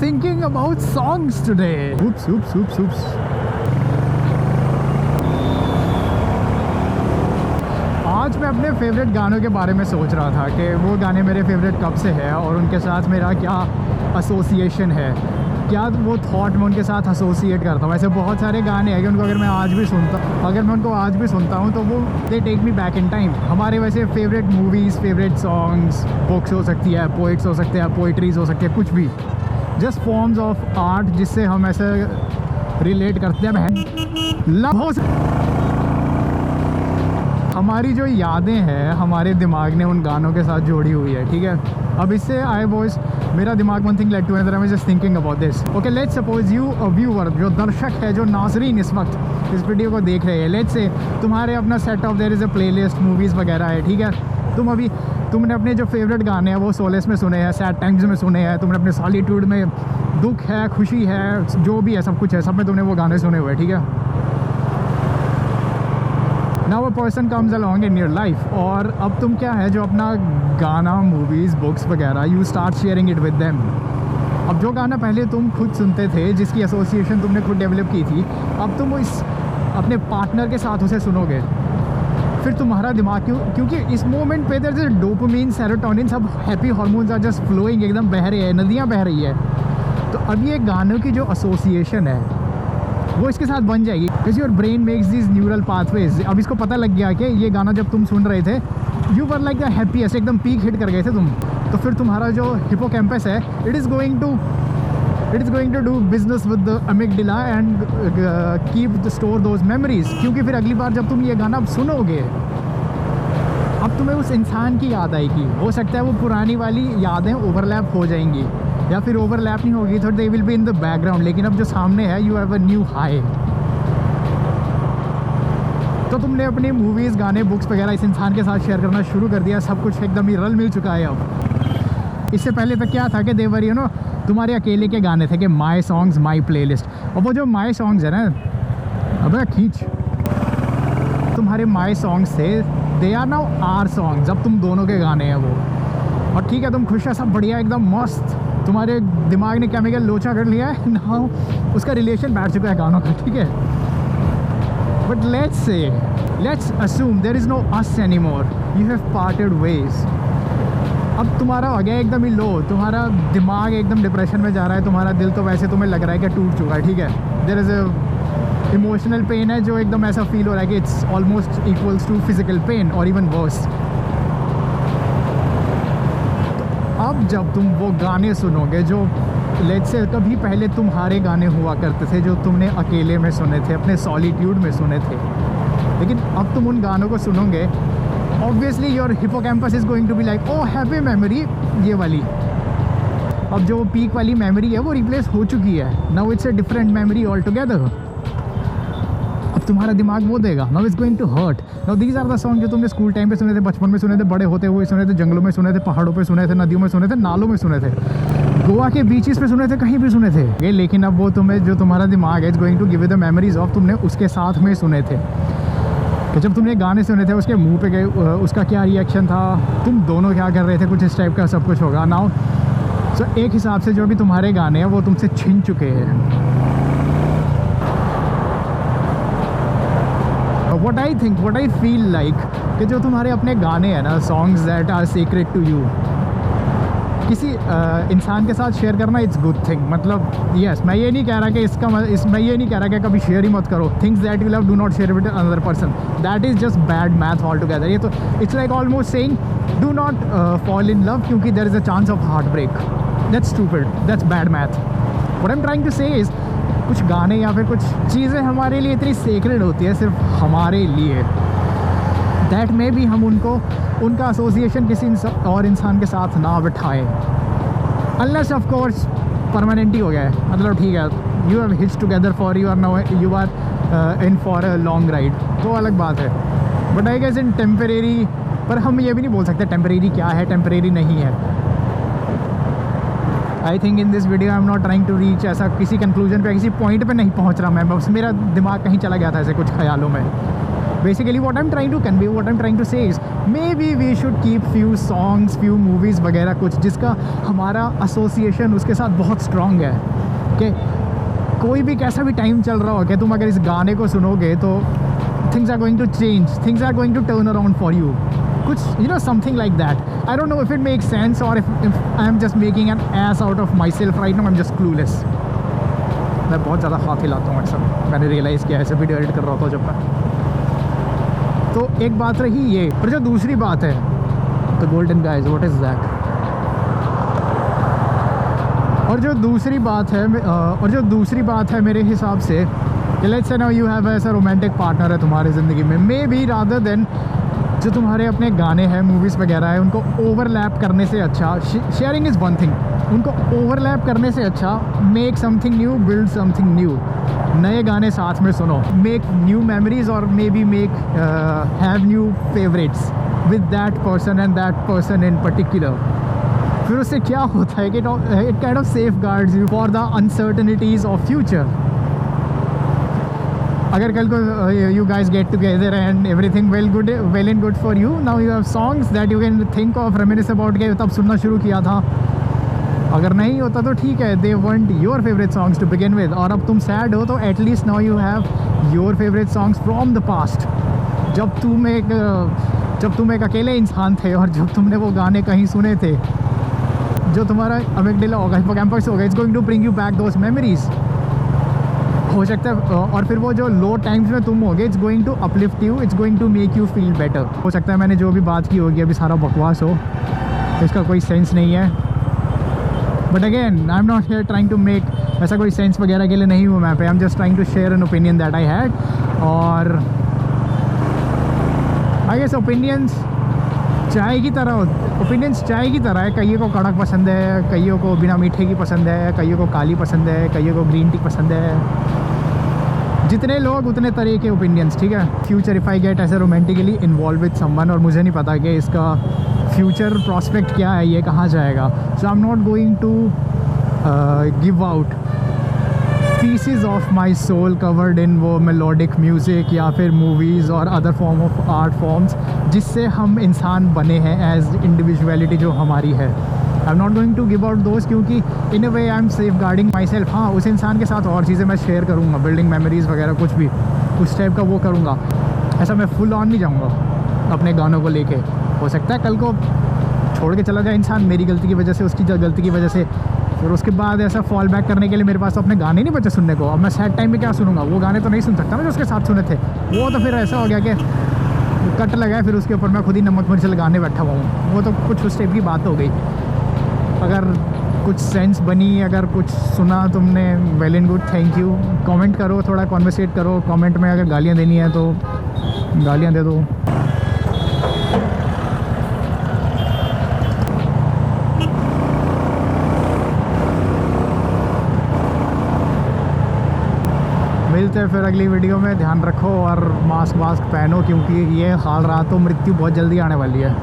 thinking about songs today. Oops. आज मैं अपने फेवरेट गानों के बारे में सोच रहा था कि वो गाने मेरे फेवरेट कब से हैं और उनके साथ मेरा क्या एसोसिएशन है, क्या वो थॉट मैं उनके साथ एसोसिएट करता हूँ। ऐसे बहुत सारे गाने हैं कि उनको अगर मैं आज भी सुनता हूँ तो वो they take me back in time. हमारे वैसे favourite movies, favourite songs, books हो सकती है, पोइट्स हो सकते हैं, पोइट्रीज हो सकती है, कुछ भी, जस्ट फॉर्म्स ऑफ आर्ट जिससे हम ऐसे रिलेट करते हैं। लव हो हमारी जो यादें हैं हमारे दिमाग ने उन गानों के साथ जोड़ी हुई है, ठीक है। अब इससे मेरा दिमाग one thing led to another, I was just thinking about this. Okay, let's suppose you a viewer, जो दर्शक है, जो नाज़रीन इस वक्त इस वीडियो को देख रहे हैं, लेट्स से तुम्हारे अपना set of their is a playlist, movies वगैरह है, ठीक है। तुमने अपने जो फेवरेट गाने हैं वो सोलेस में सुने हैं, सैड टाइम्स में सुने हैं, तुमने अपने सॉलिट्यूड में, दुख है, खुशी है, जो भी है, सब कुछ है, सब में तुमने वो गाने सुने हुए, ठीक है। Now a person comes along in your life, और अब तुम क्या है जो अपना गाना, मूवीज़, बुक्स वगैरह, you start sharing it with them. अब जो गाना पहले तुम खुद सुनते थे, जिसकी एसोसिएशन तुमने खुद डेवलप की थी, अब तुम इस अपने पार्टनर के साथ उसे सुनोगे। फिर तुम्हारा दिमाग क्योंकि इस मोमेंट पे देयर इज डोपामिन, सेरोटोनिन, सब happy hormones are just flowing, एकदम बह रहे हैं, नदियाँ बह रही है। तो अब ये गानों की जो एसोसिएशन है वो इसके साथ बन जाएगी, because your brain makes this neural pathways. अब इसको पता लग गया कि ये गाना जब तुम सुन रहे थे, you were like the happiest, एकदम पीक हिट कर गए थे तुम। तो फिर तुम्हारा जो हिपोकैम्पस है, it is going to do business with the amygdala and keep store those memories. क्योंकि फिर अगली बार जब तुम ये गाना सुनोगे, अब तुम्हें उस इंसान की याद आएगी। हो सकता है वो पुरानी वाली यादें ओवरलैप हो जाएंगी, या फिर ओवरलैप नहीं होगी तो they will be in the background, लेकिन अब जो सामने है, you have a new high. तो तुमने अपनी मूवीज़, गाने, बुक्स वगैरह इस इंसान के साथ शेयर करना शुरू कर दिया, सब कुछ एकदम ही रल मिल चुका है। अब इससे पहले तक क्या था कि देवर यू नो तुम्हारे अकेले के गाने थे कि माई सॉन्ग्स माई प्लेलिस्ट, और वो जो माई सॉन्ग्स है ना, अबे खींच, तुम्हारे माई सॉन्ग्स थे, they are now our songs. अब तुम दोनों के गाने हैं वो, और ठीक है, तुम खुश है, सब बढ़िया, एकदम मस्त, तुम्हारे दिमाग ने केमिकल लोचा कर लिया है ना, उसका रिलेशन बैठ चुका है गानों का, ठीक है। But let's assume there is no us anymore, you have parted ways। अब तुम्हारा हो गया एकदम ही लो, तुम्हारा दिमाग एकदम डिप्रेशन में जा रहा है, तुम्हारा दिल तो वैसे तुम्हें लग रहा है कि टूट चुका है, ठीक है। There is a emotional pain है जो एकदम ऐसा फील हो रहा है कि it's almost equals to physical pain और इवन वर्स। अब जब तुम वो गाने सुनोगे जो लेट्स से कभी पहले तुम्हारे गाने हुआ करते थे, जो तुमने अकेले में सुने थे, अपने सॉलिट्यूड में सुने थे, लेकिन अब तुम उन गानों को सुनोगे, obviously your hippocampus is going to be like, oh happy memory, ये वाली। अब जो पीक वाली मेमोरी है वो रिप्लेस हो चुकी है, now it's a different memory all together. अब तुम्हारा दिमाग वो देगा, now it's going to hurt. Now these are the song जो तुमने स्कूल टाइम पे सुने थे, बचपन में सुने थे, बड़े होते हुए सुने थे, जंगलों में सुने थे, पहाड़ों पे सुने थे, नदियों में सुने थे, नालों में सुने थे, गोवा के बीचेस पे सुने थे, कहीं भी सुने थे। लेकिन अब वो तुम्हें, जो तुम्हारा दिमाग है, it's going to give you the memories of तुमने उसके साथ में सुने थे। तो जब तुमने गाने सुने थे, उसके मुंह पे गए, उसका क्या रिएक्शन था, तुम दोनों क्या कर रहे थे, कुछ इस टाइप का सब कुछ होगा। नाउ सो एक हिसाब से जो भी तुम्हारे गाने हैं वो तुमसे छिन चुके हैं। व्हाट आई फील लाइक कि जो तुम्हारे अपने गाने हैं ना, songs that are secret to you, किसी इंसान के साथ शेयर करना, इट्स गुड थिंग। मतलब यस, मैं ये नहीं कह रहा कि मैं ये नहीं कह रहा कि कभी शेयर ही मत करो। Things that you love, do not share with another person, that is just bad math all together. ये तो it's like almost saying do not fall in love क्योंकि there is a chance of heartbreak. That's stupid, that's bad math. What I am trying to say is, कुछ गाने या फिर कुछ चीज़ें हमारे लिए इतनी सेक्रेड होती है सिर्फ हमारे लिए, दैट में भी हम उनका एसोसिएशन किसी और इंसान के साथ ना बिठाएं, अनलेस ऑफ कोर्स परमानेंट ही हो गया है। मतलब ठीक है, you have hits together for you are in for a long ride, तो अलग बात है। But I guess in temporary, पर हम ये भी नहीं बोल सकते टेम्परेरी क्या है, टेम्परेरी नहीं है। I think in this video I am not trying to reach ऐसा किसी कंक्लूजन पे, किसी पॉइंट पे नहीं पहुंच रहा मैं, बस मेरा दिमाग कहीं चला गया था ऐसे कुछ ख्यालों में। Basically what I'm trying to convey, what I'm trying to say is maybe we should keep few songs, few movies वगैरह कुछ जिसका हमारा एसोसिएशन उसके साथ बहुत स्ट्रॉन्ग है कि कोई भी कैसा भी टाइम चल रहा हो कि तुम अगर इस गाने को सुनोगे तो things are going to change, things are going to turn around for you. कुछ something like that. I don't know if it makes sense or if I'm just making an ass out of myself right now. I'm just clueless. मैं बहुत ज़्यादा हाथ हिलाता हूँ अक्सर, मैंने realise किया ऐसे वीडियो एडिट कर रहा था जब मैं। तो एक बात रही ये, और जो दूसरी बात है the golden guys, what is that. और जो दूसरी बात है मेरे हिसाब से, let's say now you have ऐसा रोमांटिक पार्टनर है तुम्हारी ज़िंदगी में, मे बी रादर देन जो तुम्हारे अपने गाने हैं, मूवीज़ वगैरह है, उनको ओवरलैप करने से अच्छा, शेयरिंग इज़ वन थिंग, उनको ओवरलैप करने से अच्छा make something new, build something new, नए गाने साथ में सुनो, मेक न्यू मेमोरीज और may be make have new favourites with that person and that person in particular. फिर उससे क्या होता है कि it kind of safeguards you for the uncertainties of future. अगर कल को you guys get together and everything well and good for you, now you have songs that you can think of, रेमिनिस about के तब सुनना शुरू किया था। अगर नहीं होता तो ठीक है, they want your favourite songs to begin with, और अब तुम सैड हो तो at least now you have your favourite songs from the past, जब तुम एक अकेले इंसान थे और जब तुमने वो गाने कहीं सुने थे, जो तुम्हारा अमिगडाला होगा, हिप्पोकैम्पस होगा, it's going to bring you back those memories. हो सकता है और फिर वो जो लो टाइम्स में तुम होगे, it's going to uplift you, it's going to make you feel better. हो सकता है मैंने जो भी बात की होगी अभी सारा बकवास हो, इसका कोई सेंस नहीं है, but again I am not here trying to make, ऐसा कोई सेंस वगैरह के लिए नहीं हूँ मैं पे, I am just trying to share an opinion that I had. और आई गेस ओपिनियंस चाय की तरह है, कईयों को कड़क पसंद है, कईयों को बिना मीठे की पसंद है, कईयों को काली पसंद है, कईयों को ग्रीन टी पसंद है, जितने लोग उतने तरह के ओपिनियंस, ठीक है। फ्यूचर इफ़ आई गेट ऐसे रोमांटिकली इन्वॉल्व विद समवन और मुझे नहीं पता कि इसका फ्यूचर प्रॉस्पेक्ट क्या है, ये कहाँ जाएगा, so I am not going to give out pieces of my soul covered in वो मेलोडिक म्यूज़िक या फिर मूवीज़ और other form of art forms जिससे हम इंसान बने हैं एज इंडिविजुअलिटी जो हमारी है। I am not going to give out दोस्त, क्योंकि in a way I am safeguarding myself. हाँ, उस इंसान के साथ और चीज़ें मैं शेयर करूँगा, बिल्डिंग मेमोरीज़ वगैरह कुछ भी उस टाइप का वो करूँगा, ऐसा मैं फुल ऑन नहीं जाऊँगा अपने गानों को लेके। हो सकता है कल को छोड़ के चला जाए इंसान मेरी गलती की वजह से, उसकी गलती की वजह से, फिर उसके बाद ऐसा फॉल बैक करने के लिए मेरे पास तो अपने गाने नहीं बचे सुनने को। अब मैं सैड टाइम में क्या सुनूंगा, वो गाने तो नहीं सुन सकता ना जो उसके साथ सुने थे, वो तो फिर ऐसा हो गया कि कट लगाए, फिर उसके ऊपर मैं खुद ही नमक मिर्च लगाने बैठा हुआ हूँ। वो तो कुछ उस टाइप की बात हो गई। अगर कुछ सेंस बनी, अगर कुछ सुना तुमने, well and good, thank you. Comment करो, थोड़ा कॉन्वर्सेट करो, कमेंट में अगर गालियाँ देनी है तो गालियाँ दे दो। मिलते हैं फिर अगली वीडियो में, ध्यान रखो और मास्क पहनो, क्योंकि ये हाल रहा तो मृत्यु बहुत जल्दी आने वाली है।